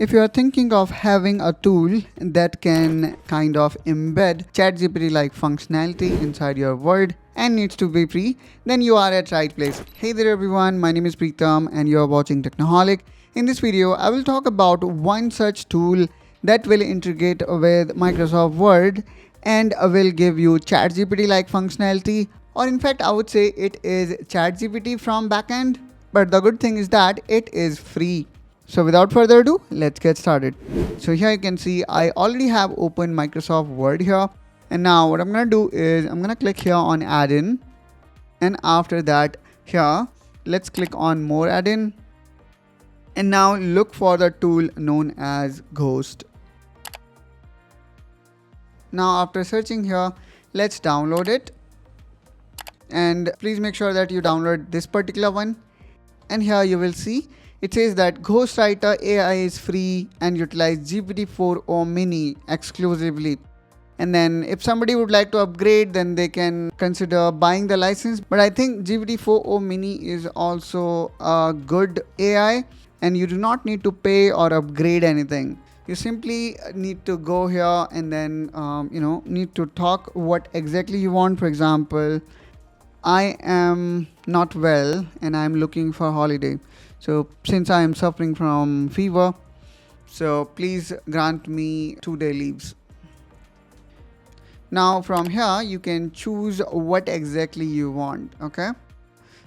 If you are thinking of having a tool that can kind of embed ChatGPT-like functionality inside your Word and needs to be free, then you are at right place. Hey there everyone, my name is Preetam and you are watching Technoholic. In this video, I will talk about one such tool that will integrate with Microsoft Word and will give you ChatGPT-like functionality, or in fact, I would say it is ChatGPT from backend. But the good thing is that it is free. So without further ado, let's get started. So here you can see I already have opened Microsoft Word here. And now what I'm going to do is I'm going to click here on add-in. And after that here, let's click on more add-in. And now look for the tool known as Ghost. Now after searching here, let's download it. And please make sure that you download this particular one. And here you will see it says that Ghostwriter AI is free and utilize GPT-4 Mini exclusively. And then if somebody would like to upgrade, then they can consider buying the license. But I think GPT-4 Mini is also a good AI and you do not need to pay or upgrade anything. You simply need to go here and then, need to talk what exactly you want. For example, I am not well and I'm looking for a holiday. So since I am suffering from fever, so please grant me 2-day leaves. Now from here, you can choose what exactly you want. Okay.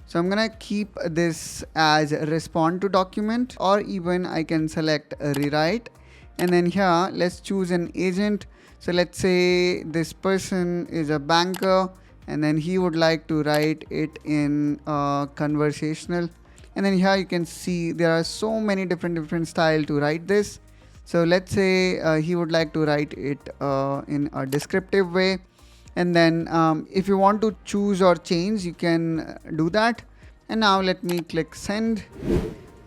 So I'm going to keep this as respond to document, or even I can select rewrite. And then here, let's choose an agent. So let's say this person is a banker and then he would like to write it in conversational. And then here you can see there are so many different style to write this. So let's say he would like to write it in a descriptive way. And then if you want to choose or change, you can do that. And now let me click send.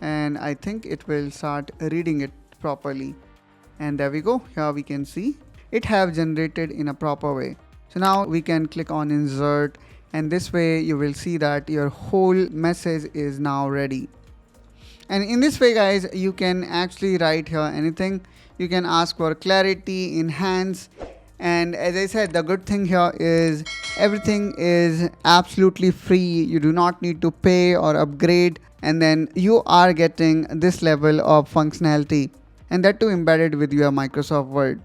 And I think it will start reading it properly. And there we go. Here we can see it have generated in a proper way. So now we can click on insert. And this way you will see that your whole message is now ready. And in this way, guys, you can actually write here anything. You can ask for clarity, enhance. And as I said, the good thing here is everything is absolutely free. You do not need to pay or upgrade. And then you are getting this level of functionality, and that too embedded with your Microsoft Word.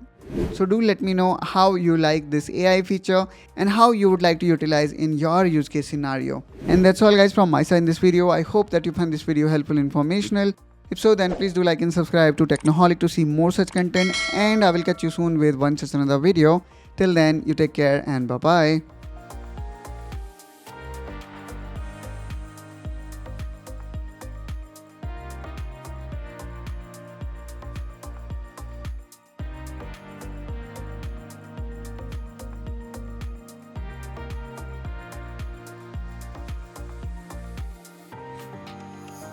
So do let me know how you like this AI feature and how you would like to utilize in your use case scenario. And that's all, guys, from my side in this video. I hope that you found this video helpful, informational. If so, then please do like and subscribe to Technoholic to see more such content, and I will catch you soon with one such another video. Till then, you take care and bye bye.